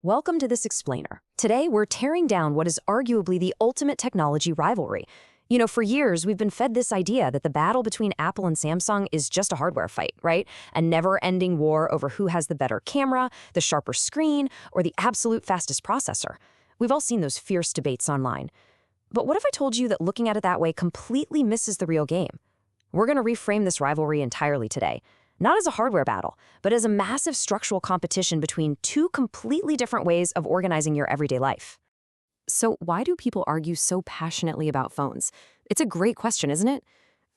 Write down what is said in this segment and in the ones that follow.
Welcome to this explainer. Today, we're tearing down what is arguably the ultimate technology rivalry. For years, we've been fed this idea that the battle between Apple and Samsung is just a hardware fight, right? A never-ending war over who has the better camera, the sharper screen, or the absolute fastest processor. We've all seen those fierce debates online. But what if I told you that looking at it that way completely misses the real game? We're going to reframe this rivalry entirely today. Not as a hardware battle, but as a massive structural competition between two completely different ways of organizing your everyday life. So why do people argue so passionately about phones? It's a great question, isn't it?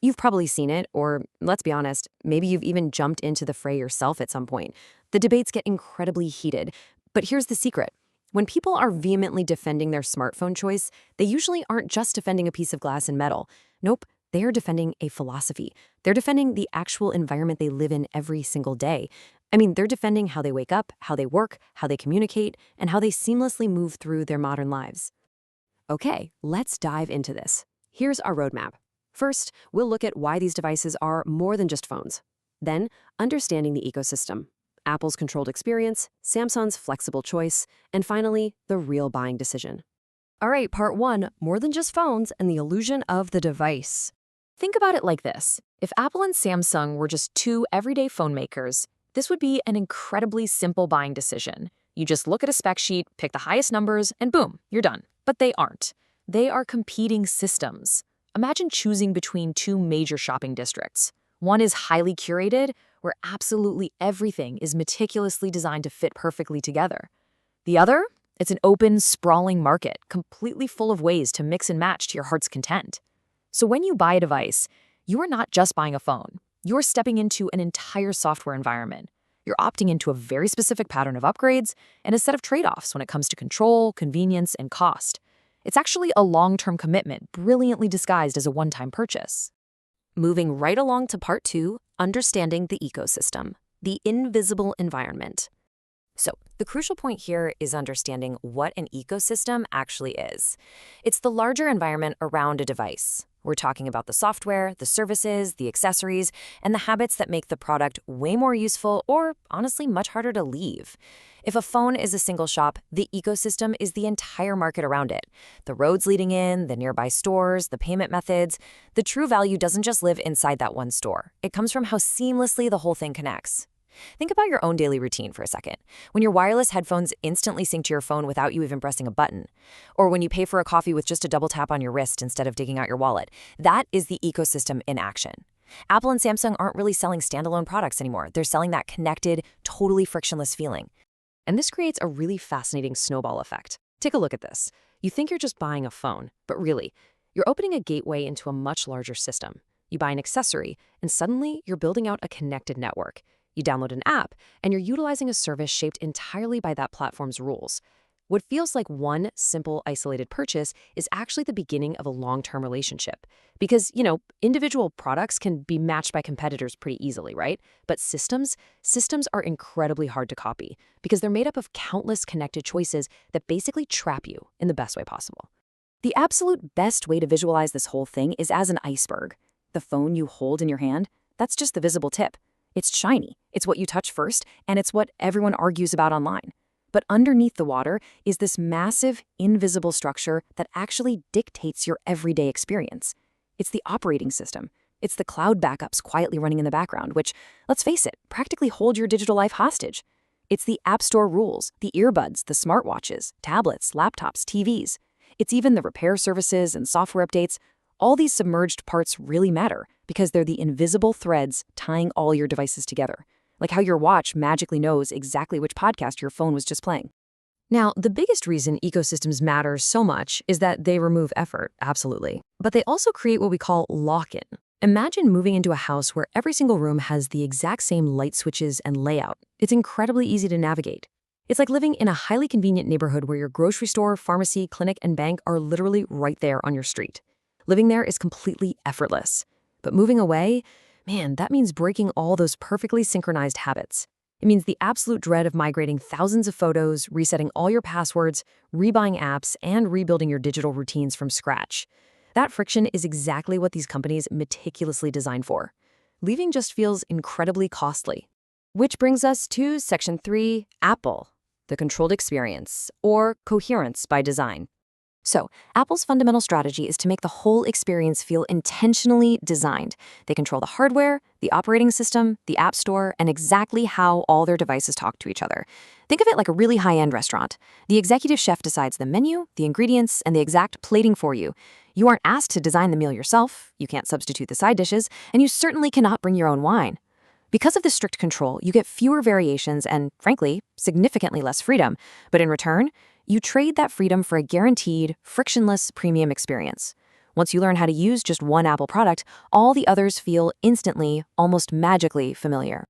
You've probably seen it, or let's be honest, maybe you've even jumped into the fray yourself at some point. The debates get incredibly heated, but here's the secret. When people are vehemently defending their smartphone choice, they usually aren't just defending a piece of glass and metal. Nope. They are defending a philosophy. They're defending the actual environment they live in every single day. They're defending how they wake up, how they work, how they communicate, and how they seamlessly move through their modern lives. Okay, let's dive into this. Here's our roadmap. First, we'll look at why these devices are more than just phones. Then, understanding the ecosystem. Apple's controlled experience, Samsung's flexible choice, and finally, the real buying decision. All right, part one, more than just phones and the illusion of the device. Think about it like this. If Apple and Samsung were just two everyday phone makers, this would be an incredibly simple buying decision. You just look at a spec sheet, pick the highest numbers, and boom, you're done. But they aren't. They are competing systems. Imagine choosing between two major shopping districts. One is highly curated, where absolutely everything is meticulously designed to fit perfectly together. The other? It's an open, sprawling market, completely full of ways to mix and match to your heart's content. So when you buy a device, you are not just buying a phone. You're stepping into an entire software environment. You're opting into a very specific pattern of upgrades and a set of trade-offs when it comes to control, convenience, and cost. It's actually a long-term commitment, brilliantly disguised as a one-time purchase. Moving right along to part two, understanding the ecosystem, the invisible environment. So, the crucial point here is understanding what an ecosystem actually is. It's the larger environment around a device. We're talking about the software, the services, the accessories, and the habits that make the product way more useful or, honestly, much harder to leave. If a phone is a single shop, the ecosystem is the entire market around it. The roads leading in, the nearby stores, the payment methods. The true value doesn't just live inside that one store. It comes from how seamlessly the whole thing connects. Think about your own daily routine for a second. When your wireless headphones instantly sync to your phone without you even pressing a button. Or when you pay for a coffee with just a double tap on your wrist instead of digging out your wallet. That is the ecosystem in action. Apple and Samsung aren't really selling standalone products anymore. They're selling that connected, totally frictionless feeling. And this creates a really fascinating snowball effect. Take a look at this. You think you're just buying a phone, but really, you're opening a gateway into a much larger system. You buy an accessory, and suddenly you're building out a connected network. You download an app, and you're utilizing a service shaped entirely by that platform's rules. What feels like one simple, isolated purchase is actually the beginning of a long-term relationship. Because, individual products can be matched by competitors pretty easily, right? But systems are incredibly hard to copy because they're made up of countless connected choices that basically trap you in the best way possible. The absolute best way to visualize this whole thing is as an iceberg. The phone you hold in your hand, that's just the visible tip. It's shiny, it's what you touch first, and it's what everyone argues about online. But underneath the water is this massive, invisible structure that actually dictates your everyday experience. It's the operating system. It's the cloud backups quietly running in the background, which, let's face it, practically hold your digital life hostage. It's the App Store rules, the earbuds, the smartwatches, tablets, laptops, TVs. It's even the repair services and software updates. All these submerged parts really matter because they're the invisible threads tying all your devices together, like how your watch magically knows exactly which podcast your phone was just playing. Now, the biggest reason ecosystems matter so much is that they remove effort, absolutely. But they also create what we call lock-in. Imagine moving into a house where every single room has the exact same light switches and layout. It's incredibly easy to navigate. It's like living in a highly convenient neighborhood where your grocery store, pharmacy, clinic, and bank are literally right there on your street. Living there is completely effortless. But moving away, man, that means breaking all those perfectly synchronized habits. It means the absolute dread of migrating thousands of photos, resetting all your passwords, rebuying apps, and rebuilding your digital routines from scratch. That friction is exactly what these companies meticulously design for. Leaving just feels incredibly costly. Which brings us to Section 3, Apple. the controlled experience, or coherence by design. So, Apple's fundamental strategy is to make the whole experience feel intentionally designed. They control the hardware, the operating system, the app store, and exactly how all their devices talk to each other. Think of it like a really high-end restaurant. The executive chef decides the menu, the ingredients, and the exact plating for you. You aren't asked to design the meal yourself, you can't substitute the side dishes, and you certainly cannot bring your own wine. Because of this strict control, you get fewer variations and, frankly, significantly less freedom. But in return, you trade that freedom for a guaranteed, frictionless premium experience. Once you learn how to use just one Apple product, all the others feel instantly, almost magically familiar.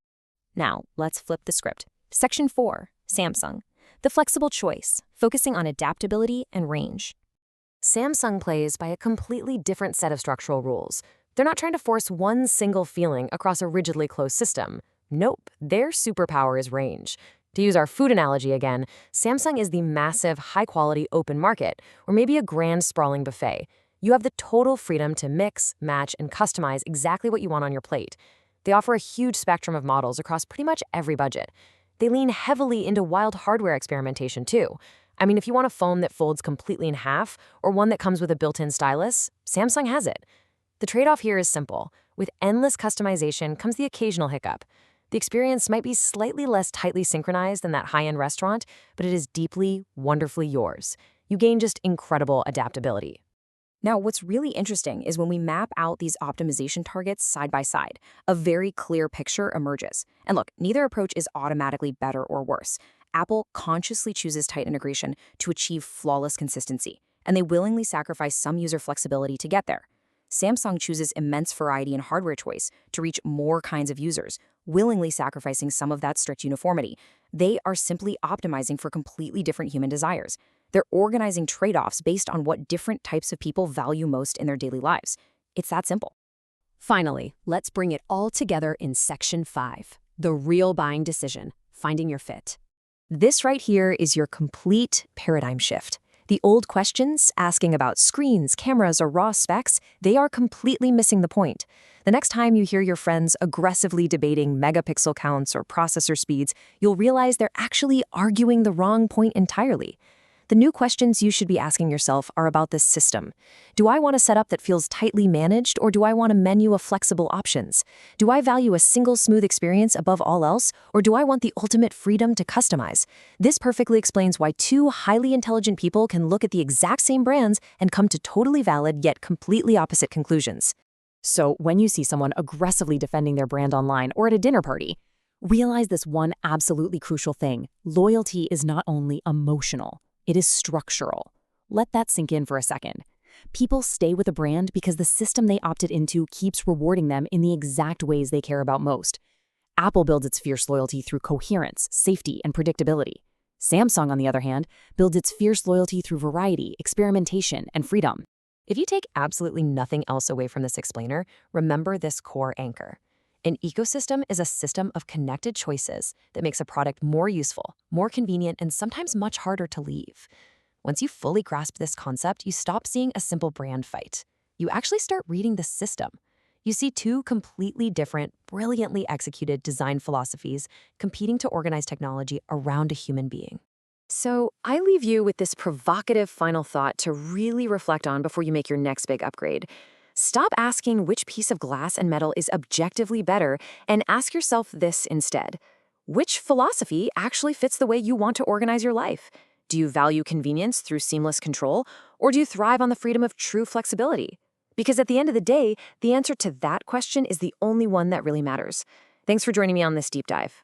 Now, let's flip the script. Section 4, Samsung. The flexible choice, focusing on adaptability and range. Samsung plays by a completely different set of structural rules. They're not trying to force one single feeling across a rigidly closed system. Nope, their superpower is range. To use our food analogy again, Samsung is the massive, high-quality open market, or maybe a grand sprawling buffet. You have the total freedom to mix, match, and customize exactly what you want on your plate. They offer a huge spectrum of models across pretty much every budget. They lean heavily into wild hardware experimentation, too. I mean, if you want a phone that folds completely in half, or one that comes with a built-in stylus, Samsung has it. The trade-off here is simple. With endless customization comes the occasional hiccup. The experience might be slightly less tightly synchronized than that high-end restaurant, but it is deeply, wonderfully yours. You gain just incredible adaptability. Now, what's really interesting is when we map out these optimization targets side by side, a very clear picture emerges. And look, neither approach is automatically better or worse. Apple consciously chooses tight integration to achieve flawless consistency, and they willingly sacrifice some user flexibility to get there. Samsung chooses immense variety in hardware choice to reach more kinds of users, willingly sacrificing some of that strict uniformity. They are simply optimizing for completely different human desires. They're organizing trade-offs based on what different types of people value most in their daily lives. It's that simple. Finally, let's bring it all together in Section 5, the real buying decision, finding your fit. This right here is your complete paradigm shift. The old questions, asking about screens, cameras, or raw specs, they are completely missing the point. The next time you hear your friends aggressively debating megapixel counts or processor speeds, you'll realize they're actually arguing the wrong point entirely. The new questions you should be asking yourself are about this system. Do I want a setup that feels tightly managed, or do I want a menu of flexible options? Do I value a single smooth experience above all else, or do I want the ultimate freedom to customize? This perfectly explains why two highly intelligent people can look at the exact same brands and come to totally valid yet completely opposite conclusions. So when you see someone aggressively defending their brand online or at a dinner party, realize this one absolutely crucial thing. Loyalty is not only emotional. It is structural. Let that sink in for a second. People stay with a brand because the system they opted into keeps rewarding them in the exact ways they care about most. Apple builds its fierce loyalty through coherence, safety, and predictability. Samsung, on the other hand, builds its fierce loyalty through variety, experimentation, and freedom. If you take absolutely nothing else away from this explainer, remember this core anchor. An ecosystem is a system of connected choices that makes a product more useful, more convenient, and sometimes much harder to leave. Once you fully grasp this concept, you stop seeing a simple brand fight. You actually start reading the system. You see two completely different, brilliantly executed design philosophies competing to organize technology around a human being. So I leave you with this provocative final thought to really reflect on before you make your next big upgrade. Stop asking which piece of glass and metal is objectively better and ask yourself this instead. Which philosophy actually fits the way you want to organize your life? Do you value convenience through seamless control, or do you thrive on the freedom of true flexibility? Because at the end of the day, the answer to that question is the only one that really matters. Thanks for joining me on this deep dive.